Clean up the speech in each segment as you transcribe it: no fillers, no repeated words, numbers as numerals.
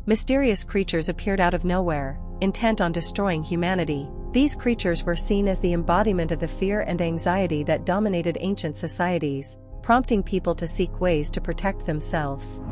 Mysterious creatures appeared out of nowhere, intent on destroying humanity. These creatures were seen as the embodiment of the fear and anxiety that dominated ancient societies, prompting people to seek ways to protect themselves.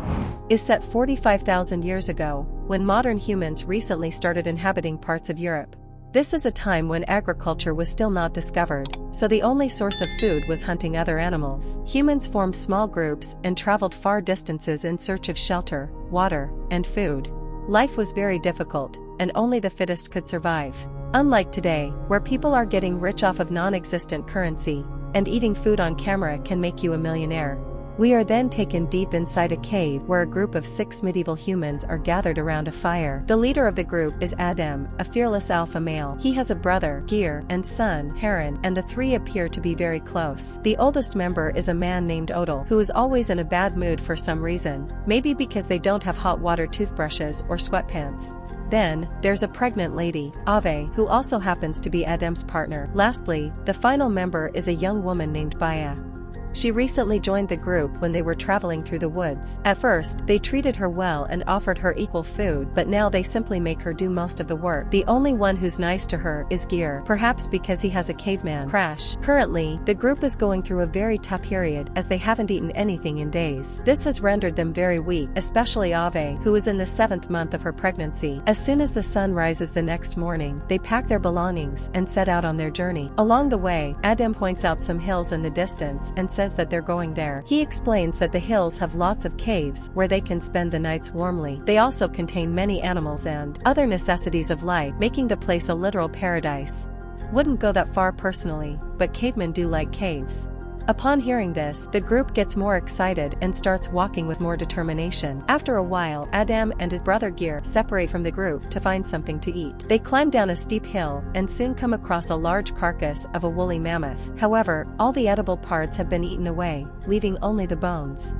Is set 45,000 years ago, when modern humans recently started inhabiting parts of Europe. This is a time when agriculture was still not discovered, so the only source of food was hunting other animals. Humans formed small groups and traveled far distances in search of shelter, water, and food. Life was very difficult, and only the fittest could survive. Unlike today, where people are getting rich off of non-existent currency, and eating food on camera can make you a millionaire. We are then taken deep inside a cave where a group of 6 medieval humans are gathered around a fire. The leader of the group is Adam, a fearless alpha male. He has a brother, Gear, and son, Heron, and the three appear to be very close. The oldest member is a man named Odell, who is always in a bad mood for some reason, maybe because they don't have hot water toothbrushes or sweatpants. Then, there's a pregnant lady, Ave, who also happens to be Adam's partner. Lastly, the final member is a young woman named Baya. She recently joined the group when they were traveling through the woods. At first, they treated her well and offered her equal food, but now they simply make her do most of the work. The only one who's nice to her is Gear, perhaps because he has a caveman crash. Currently, the group is going through a very tough period as they haven't eaten anything in days. This has rendered them very weak, especially Ave, who is in the 7th month of her pregnancy. As soon as the sun rises the next morning, they pack their belongings and set out on their journey. Along the way, Adam points out some hills in the distance and says that they're going there. He explains that the hills have lots of caves where they can spend the nights warmly. They also contain many animals and other necessities of life, making the place a literal paradise. Wouldn't go that far personally, but cavemen do like caves. Upon hearing this, the group gets more excited and starts walking with more determination. After a while, Adam and his brother Gear separate from the group to find something to eat. They climb down a steep hill and soon come across a large carcass of a woolly mammoth. However, all the edible parts have been eaten away, leaving only the bones.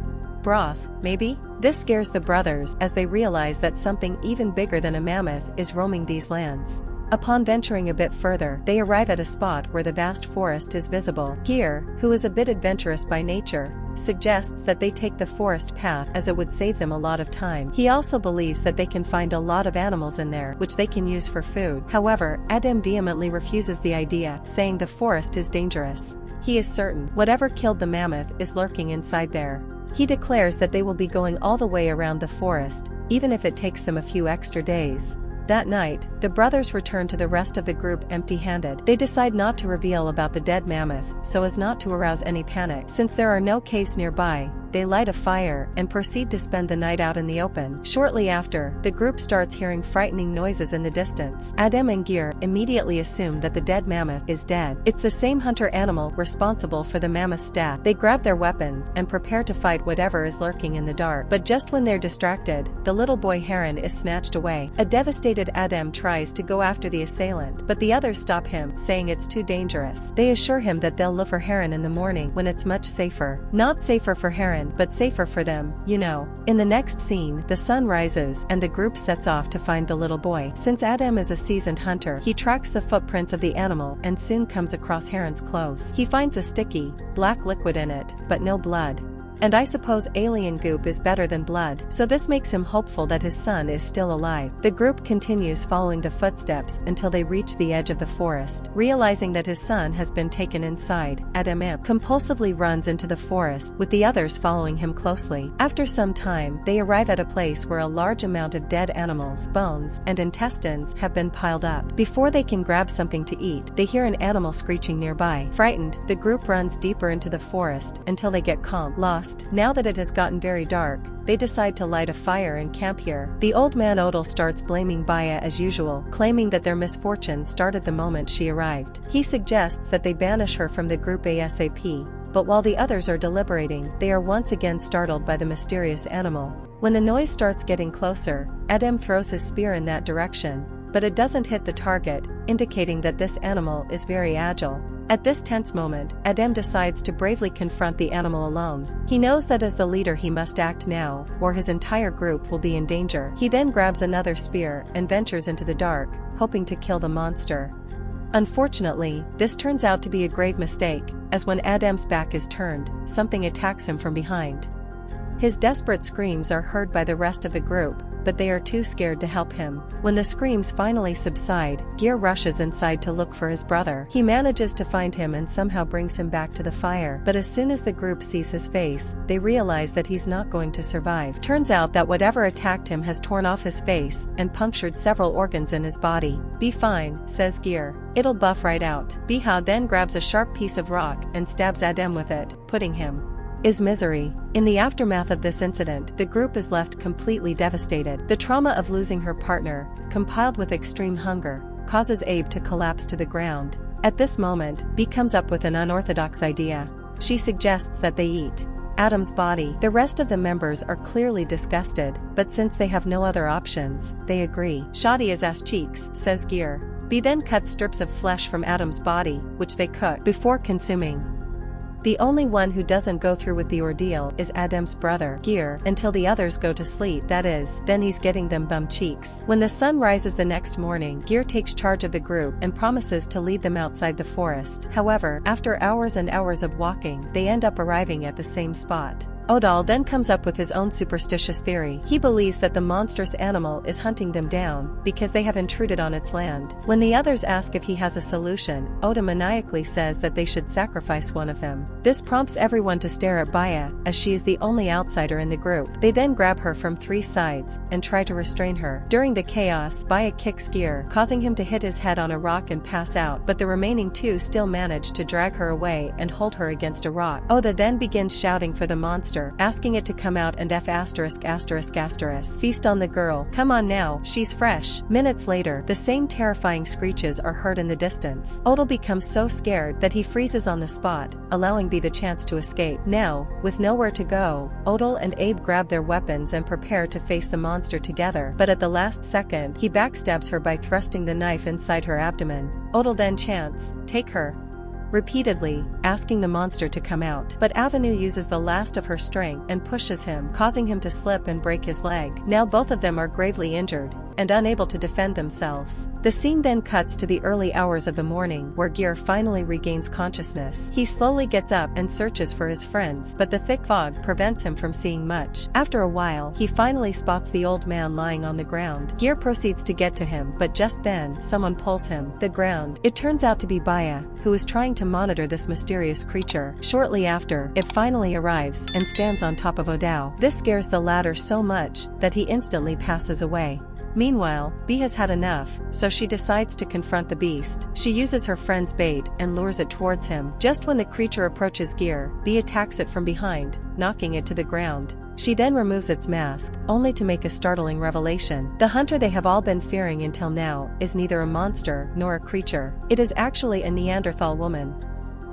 Broth, maybe? This scares the brothers as they realize that something even bigger than a mammoth is roaming these lands. Upon venturing a bit further, they arrive at a spot where the vast forest is visible. Gear, who is a bit adventurous by nature, suggests that they take the forest path as it would save them a lot of time. He also believes that they can find a lot of animals in there, which they can use for food. However, Adam vehemently refuses the idea, saying the forest is dangerous. He is certain whatever killed the mammoth is lurking inside there. He declares that they will be going all the way around the forest, even if it takes them a few extra days. That night, the brothers return to the rest of the group empty-handed. They decide not to reveal about the dead mammoth, so as not to arouse any panic. Since there are no caves nearby, they light a fire and proceed to spend the night out in the open. Shortly after, the group starts hearing frightening noises in the distance. Adam and Gear immediately assume that the dead mammoth is dead. It's the same hunter animal responsible for the mammoth's death. They grab their weapons and prepare to fight whatever is lurking in the dark. But just when they're distracted, the little boy Heron is snatched away. A devastated Adam tries to go after the assailant, but the others stop him, saying it's too dangerous. They assure him that they'll look for Heron in the morning when it's much safer. Not safer for Heron, but safer for them, you know. In the next scene, the sun rises and the group sets off to find the little boy. Since Adam is a seasoned hunter, he tracks the footprints of the animal and soon comes across Heron's clothes. He finds a sticky, black liquid in it, but no blood. And I suppose alien goop is better than blood, so this makes him hopeful that his son is still alive. The group continues following the footsteps until they reach the edge of the forest. Realizing that his son has been taken inside, Adam compulsively runs into the forest, with the others following him closely. After some time, they arrive at a place where a large amount of dead animals, bones, and intestines have been piled up. Before they can grab something to eat, they hear an animal screeching nearby. Frightened, the group runs deeper into the forest until they get lost. Now that it has gotten very dark, they decide to light a fire and camp here. The old man Odell starts blaming Baya as usual, claiming that their misfortune started the moment she arrived. He suggests that they banish her from the group ASAP, but while the others are deliberating, they are once again startled by the mysterious animal. When the noise starts getting closer, Adam throws his spear in that direction, but it doesn't hit the target, indicating that this animal is very agile. At this tense moment, Adam decides to bravely confront the animal alone. He knows that as the leader he must act now, or his entire group will be in danger. He then grabs another spear and ventures into the dark, hoping to kill the monster. Unfortunately, this turns out to be a grave mistake, as when Adam's back is turned, something attacks him from behind. His desperate screams are heard by the rest of the group, but they are too scared to help him. When the screams finally subside, Gear rushes inside to look for his brother. He manages to find him and somehow brings him back to the fire, but as soon as the group sees his face, they realize that he's not going to survive. Turns out that whatever attacked him has torn off his face and punctured several organs in his body. "Be fine," says Gear. "It'll buff right out." Biha then grabs a sharp piece of rock and stabs Adem with it, putting him is misery. In the aftermath of this incident, the group is left completely devastated. The trauma of losing her partner, compiled with extreme hunger, causes Abe to collapse to the ground. At this moment, Bee comes up with an unorthodox idea. She suggests that they eat Adam's body. The rest of the members are clearly disgusted, but since they have no other options, they agree. "Shoddy is ass cheeks," says Gear. Bee then cuts strips of flesh from Adam's body, which they cook before consuming. The only one who doesn't go through with the ordeal is Adem's brother, Gear, until the others go to sleep, that is, then he's getting them bum cheeks. When the sun rises the next morning, Gear takes charge of the group and promises to lead them outside the forest. However, after hours and hours of walking, they end up arriving at the same spot. Odal then comes up with his own superstitious theory. He believes that the monstrous animal is hunting them down because they have intruded on its land. When the others ask if he has a solution, Oda maniacally says that they should sacrifice one of them. This prompts everyone to stare at Baya, as she is the only outsider in the group. They then grab her from 3 sides and try to restrain her. During the chaos, Baya kicks Gear, causing him to hit his head on a rock and pass out, but the remaining 2 still manage to drag her away and hold her against a rock. Oda then begins shouting for the monster, asking it to come out and feast on the girl. "Come on now, she's fresh." Minutes later, the same terrifying screeches are heard in the distance. Odal becomes so scared that he freezes on the spot, allowing Bee the chance to escape. Now, with nowhere to go, Odal and Abe grab their weapons and prepare to face the monster together, but at the last second, he backstabs her by thrusting the knife inside her abdomen. Odal then chants, "Take her," repeatedly, asking the monster to come out. But Avenue uses the last of her strength and pushes him, causing him to slip and break his leg. Now both of them are gravely injured and unable to defend themselves. The scene then cuts to the early hours of the morning, where Gear finally regains consciousness. He slowly gets up and searches for his friends, but the thick fog prevents him from seeing much. After a while, he finally spots the old man lying on the ground. Gear proceeds to get to him, but just then, someone pulls him. The ground. It turns out to be Baya, who is trying to monitor this mysterious creature. Shortly after, it finally arrives and stands on top of Odao. This scares the latter so much that he instantly passes away. Meanwhile, Bee has had enough, so she decides to confront the beast. She uses her friend's bait and lures it towards him. Just when the creature approaches Gear, Bee attacks it from behind, knocking it to the ground. She then removes its mask, only to make a startling revelation. The hunter they have all been fearing until now is neither a monster nor a creature. It is actually a Neanderthal woman,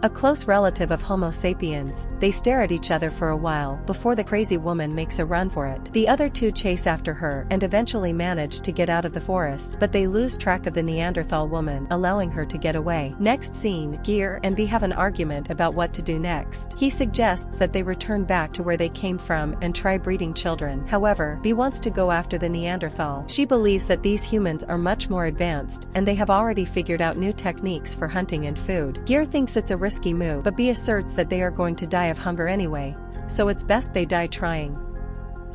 a close relative of Homo sapiens. They stare at each other for a while before the crazy woman makes a run for it. The other 2 chase after her and eventually manage to get out of the forest, but they lose track of the Neanderthal woman, allowing her to get away. Next scene, Gear and Bee have an argument about what to do next. He suggests that they return back to where they came from and try breeding children. However, Bee wants to go after the Neanderthal. She believes that these humans are much more advanced, and they have already figured out new techniques for hunting and food. Gear thinks it's a risky move, but Bee asserts that they are going to die of hunger anyway, so it's best they die trying.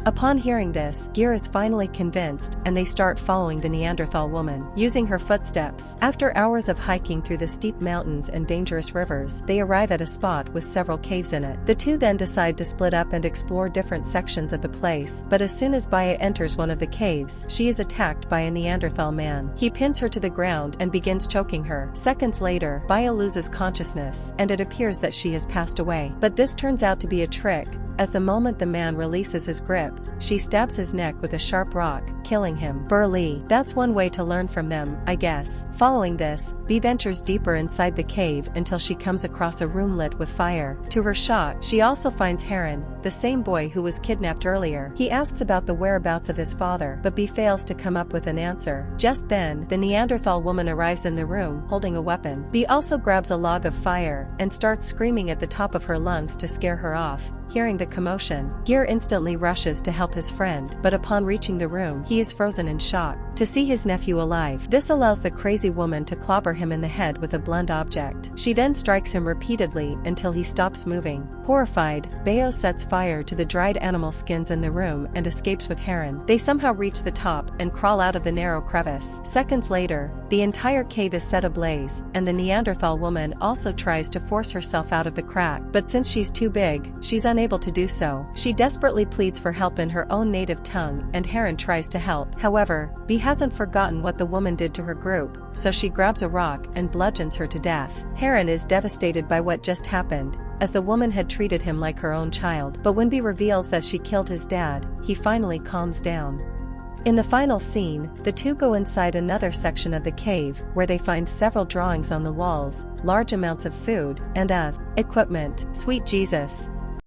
Upon hearing this, Gear is finally convinced, and they start following the Neanderthal woman, using her footsteps. After hours of hiking through the steep mountains and dangerous rivers, they arrive at a spot with several caves in it. The 2 then decide to split up and explore different sections of the place, but as soon as Baya enters one of the caves, she is attacked by a Neanderthal man. He pins her to the ground and begins choking her. Seconds later, Baya loses consciousness, and it appears that she has passed away. But this turns out to be a trick, as the moment the man releases his grip, she stabs his neck with a sharp rock, killing him. Burlee. That's one way to learn from them, I guess. Following this, Bee ventures deeper inside the cave until she comes across a room lit with fire. To her shock, she also finds Heron, the same boy who was kidnapped earlier. He asks about the whereabouts of his father, but Bee fails to come up with an answer. Just then, the Neanderthal woman arrives in the room, holding a weapon. Bee also grabs a log of fire and starts screaming at the top of her lungs to scare her off. Hearing the commotion, Gear instantly rushes to help his friend, but upon reaching the room, he he is frozen in shock to see his nephew alive. This allows the crazy woman to clobber him in the head with a blunt object. She then strikes him repeatedly until he stops moving. Horrified, Bayo sets fire to the dried animal skins in the room and escapes with Heron. They somehow reach the top and crawl out of the narrow crevice. Seconds later, the entire cave is set ablaze, and the Neanderthal woman also tries to force herself out of the crack, but since she's too big, she's unable to do so. She desperately pleads for help in her own native tongue, and Heron tries to help. However, Bee hasn't forgotten what the woman did to her group, so she grabs a rock and bludgeons her to death. Heron is devastated by what just happened, as the woman had treated him like her own child. But when Bee reveals that she killed his dad, he finally calms down. In the final scene, the two go inside another section of the cave, where they find several drawings on the walls, large amounts of food, and of equipment. Sweet Jesus,